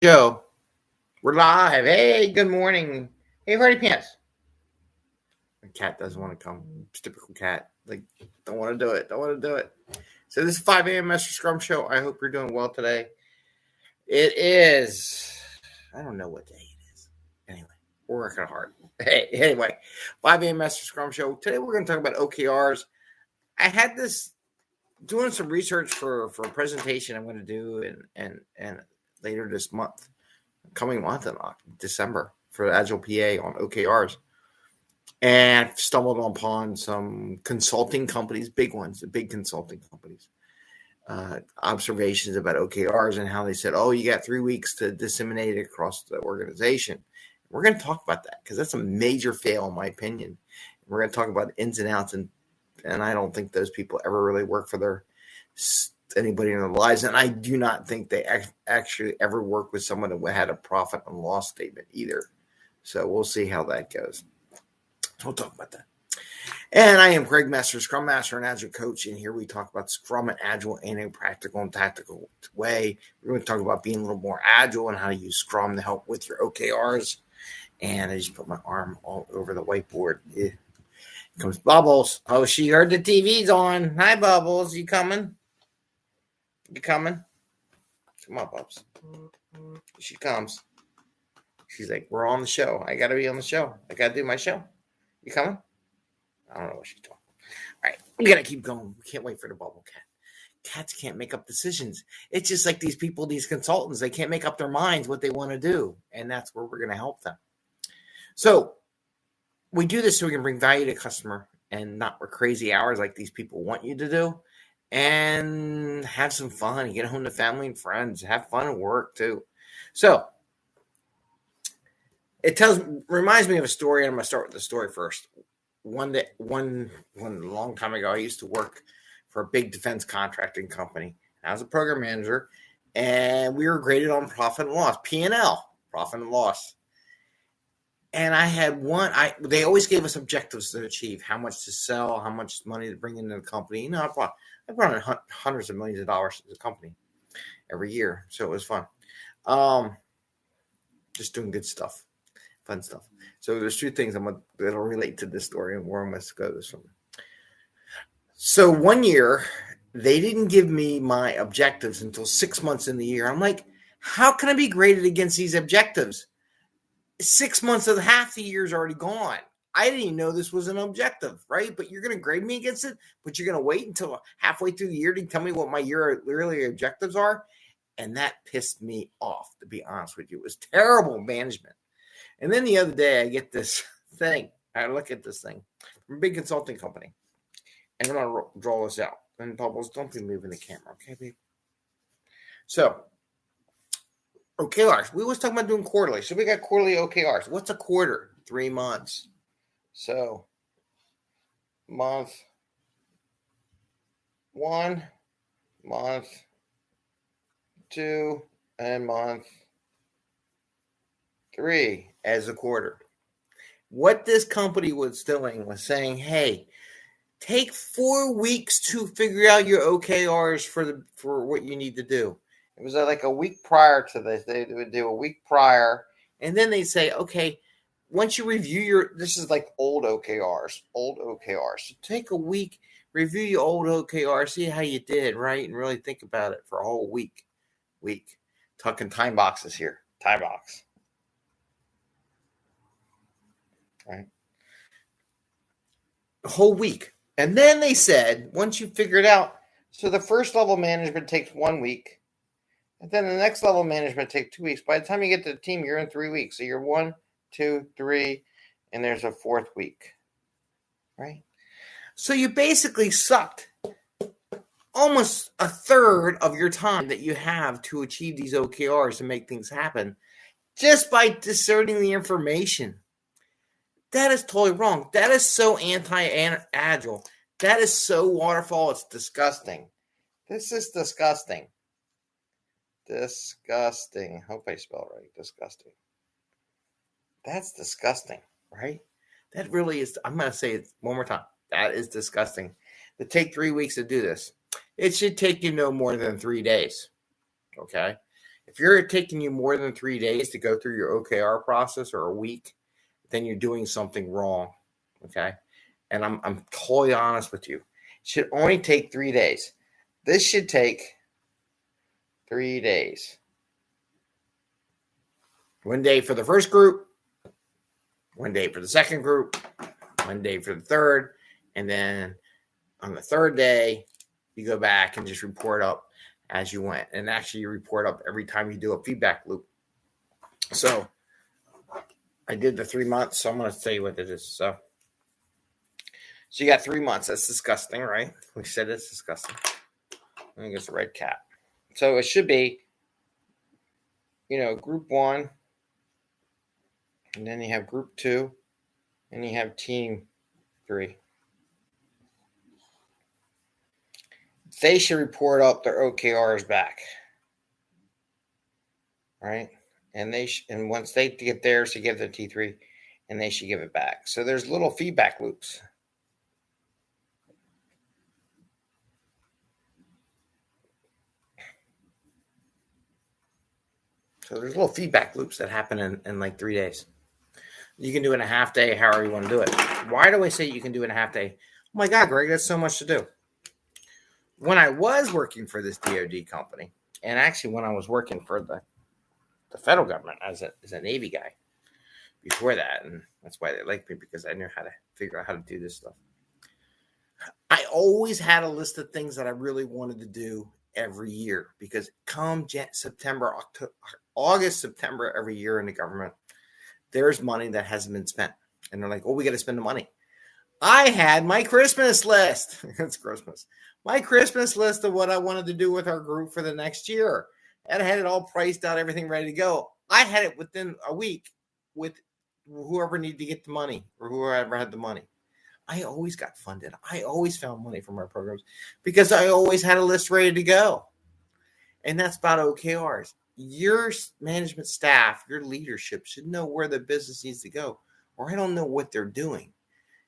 Joe, we're live. Hey, good morning. Hey, Freddie Pants. The cat doesn't want to come. It's typical cat. Like, don't want to do it. Don't want to do it. So this is 5 a.m. Mester Scrum Show. I hope you're doing well today. It is. I don't know what day it is. Anyway, we're working hard. Hey, anyway, 5 a.m. Mester Scrum Show. Today we're going to talk about OKRs. I had this doing some research for a presentation I'm going to do and later this month. Coming month in December for Agile PA on OKRs, and stumbled upon some consulting companies, big ones, the big consulting companies, observations about OKRs and how they said, "Oh, you got 3 weeks to disseminate it across the organization." We're going to talk about that because that's a major fail, in my opinion. We're going to talk about ins and outs, and I don't think those people ever really work for anybody in their lives, and I do not think they actually ever work with someone who had a profit and loss statement either. So we'll see how that goes. So we'll talk about that. And I am Greg Mester, Scrum Master and Agile Coach, and here we talk about Scrum and Agile in a practical and tactical way. We're going to talk about being a little more agile and how to use Scrum to help with your OKRs. And I just put my arm all over the whiteboard. Here comes Bubbles. Oh, she heard the TV's on. Hi, Bubbles. You coming? You coming? Come on, Bubs. She comes. She's like, we're on the show. I got to be on the show. I got to do my show. You coming? I don't know what she's doing. All right. We got to keep going. We can't wait for the bubble cat. Cats can't make up decisions. It's just like these people, these consultants, they can't make up their minds what they want to do. And that's where we're going to help them. So we do this so we can bring value to customer and not work crazy hours like these people want you to do. And have some fun, get home to family and friends, have fun at work too. So it reminds me of a story. And I'm going to start with the story first. One long time ago, I used to work for a big defense contracting company. I was a program manager, and we were graded on profit and loss, P&L, profit and loss. And I had they always gave us objectives to achieve, how much to sell, how much money to bring into the company. You know, I brought in hundreds of millions of dollars to the company every year. So it was fun. Just doing good stuff, fun stuff. So there's two things that'll relate to this story and where I'm going to go this from. So one year, they didn't give me my objectives until 6 months in the year. I'm like, how can I be graded against these objectives? 6 months of half the year is already gone. I didn't even know this was an objective, right? But you're going to grade me against it, but you're going to wait until halfway through the year to tell me what my yearly objectives are. And that pissed me off, to be honest with you. It was terrible management. And then the other day, I get this thing. I look at this thing from a big consulting company. And I'm going to draw this out. And Bubbles, don't be moving the camera, okay, babe? So, OKRs. We was talking about doing quarterly. So we got quarterly OKRs. What's a quarter? 3 months. So month 1, month 2, and month 3 as a quarter. What this company was doing was saying, hey, take 4 weeks to figure out your OKRs for what you need to do. It was like a week prior to this. They would do a week prior, and then they say, okay, once you review this is like old OKRs. So take a week, review your old OKRs, see how you did, right? And really think about it for a whole week. Talking time boxes here. Time box. Right? A whole week. And then they said, once you figure it out, so the first level management takes 1 week. And then the next level management takes 2 weeks. By the time you get to the team, you're in 3 weeks. So you're 1, 2, 3, and there's a 4th week. Right? So you basically sucked almost a third of your time that you have to achieve these OKRs to make things happen just by discerning the information. That is totally wrong. That is so anti-agile. That is so waterfall. It's disgusting. This is disgusting. Disgusting. Hope I spell it right. Disgusting. That's disgusting, right? That really is. I'm going to say it one more time. That is disgusting. To take 3 weeks to do this. It should take you no more than 3 days. Okay? If you're taking you more than 3 days to go through your OKR process or a week, then you're doing something wrong. Okay. And I'm totally honest with you. It should only take 3 days. This should take 3 days. 1 day for the first group, 1 day for the second group, 1 day for the third, and then on the third day, you go back and just report up as you went. And actually, you report up every time you do a feedback loop. So I did the 3 months, so I'm going to tell you what it is. So you got 3 months. That's disgusting, right? We said it's disgusting. I think it's a red cat. So it should be, group 1, and then you have group 2, and you have team 3. They should report up their OKRs back, right? And and once they get theirs, they give the T3, and they should give it back. So there's little feedback loops. So there's little feedback loops that happen in like 3 days. You can do it in a half day, however you want to do it. Why do I say you can do it in a half day? Oh my God, Greg, that's so much to do. When I was working for this DoD company, and actually when I was working for the federal government as a Navy guy before that, and that's why they liked me, because I knew how to figure out how to do this stuff. I always had a list of things that I really wanted to do every year, because come September, August, September every year in the government, there's money that hasn't been spent. And they're like, oh, we got to spend the money. I had my Christmas list. It's Christmas. My Christmas list of what I wanted to do with our group for the next year. And I had it all priced out, everything ready to go. I had it within a week with whoever needed to get the money or whoever had the money. I always got funded. I always found money from our programs because I always had a list ready to go. And that's about OKRs. Your management staff, your leadership should know where the business needs to go, or I don't know what they're doing.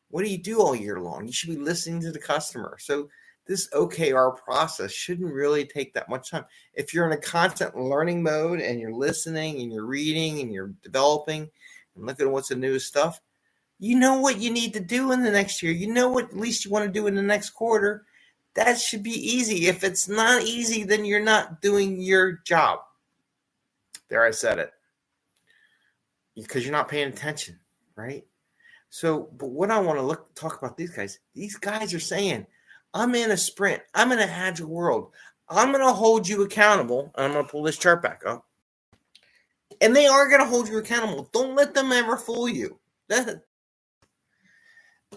What do you do all year long? You should be listening to the customer. So this OKR process shouldn't really take that much time. If you're in a constant learning mode and you're listening and you're reading and you're developing and looking at what's the newest stuff, you know what you need to do in the next year. You know what at least you want to do in the next quarter. That should be easy. If it's not easy, then you're not doing your job. There, I said it. Because you're not paying attention, right? So, but what I want to talk about these guys are saying, I'm in a sprint. I'm in an agile world. I'm going to hold you accountable. And I'm going to pull this chart back up. And they are going to hold you accountable. Don't let them ever fool you.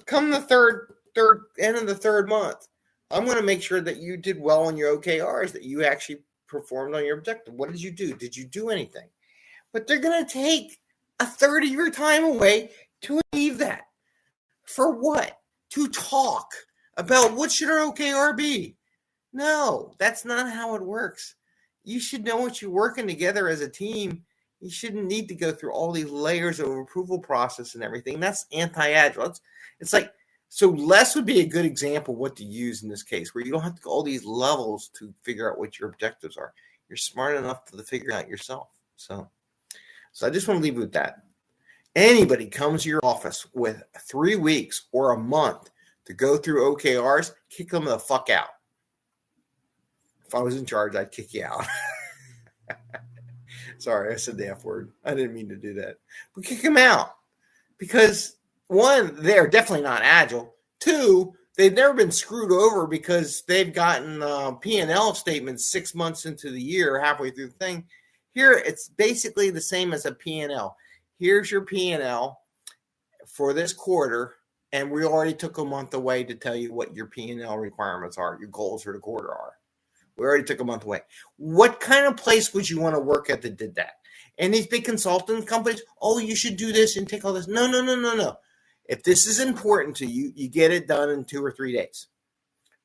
Come the end of the third month, I'm going to make sure that you did well on your OKRs, that you actually performed on your objective. What did you do? Did you do anything? But they're going to take a third of your time away to achieve that. For what? To talk about what should our OKR be? No, that's not how it works. You should know what you're working together as a team. You shouldn't need to go through all these layers of approval process and everything. That's anti-agile. It's like, so less would be a good example of what to use in this case, where you don't have to go all these levels to figure out what your objectives are. You're smart enough to figure it out yourself. So I just want to leave you with that. Anybody comes to your office with 3 weeks or a month to go through OKRs, kick them the fuck out. If I was in charge, I'd kick you out. Sorry, I said the F word. I didn't mean to do that. But kick them out. Because, one, they're definitely not agile. Two, they've never been screwed over because they've gotten P&L statements 6 months into the year, halfway through the thing. Here, it's basically the same as a P&L. Here's your P&L for this quarter, and we already took a month away to tell you what your P&L requirements are, your goals for the quarter are. We already took a month away. What kind of place would you want to work at that did that? And these big consulting companies, oh, you should do this and take all this. No. If this is important to you, you get it done in 2 or 3 days.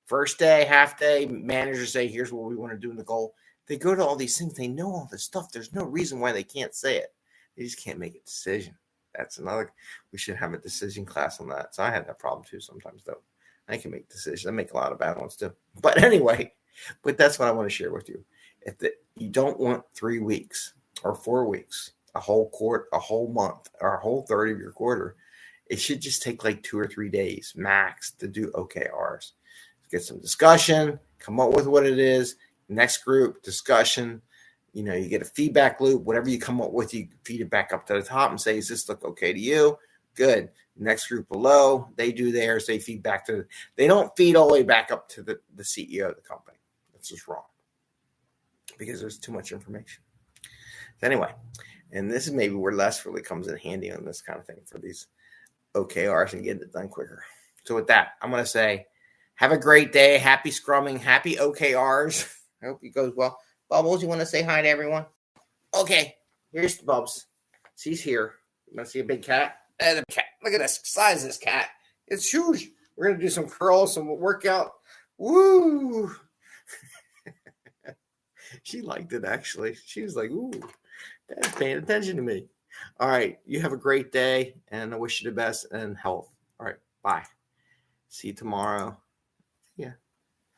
First day, half day, managers say, here's what we want to do in the goal. They go to all these things. They know all this stuff. There's no reason why they can't say it. They just can't make a decision. That's another. We should have a decision class on that. So I have that problem too sometimes, though. I can make decisions. I make a lot of bad ones too. But anyway, that's what I want to share with you. You don't want 3 weeks or 4 weeks, a whole month, or a whole third of your quarter. It should just take like 2 or 3 days max to do OKRs. Get some discussion, come up with what it is. Next group, discussion. You get a feedback loop. Whatever you come up with, you feed it back up to the top and say, does this look okay to you? Good. Next group below, they do theirs. They feed back they don't feed all the way back up to the CEO of the company. That's just wrong because there's too much information. So anyway, and this is maybe where less really comes in handy on this kind of thing for these OKRs and getting it done quicker. So with that, I'm going to say, have a great day. Happy scrumming. Happy OKRs. I hope it goes well. Bubbles, you want to say hi to everyone? Okay, here's Bubs. She's here. You want to see a big cat? And a cat. Look at the size of this cat. It's huge. We're going to do some curls, some workout. Woo! She liked it, actually. She was like, ooh, Dad's paying attention to me. All right, you have a great day, and I wish you the best and health. All right, bye. See you tomorrow. Yeah.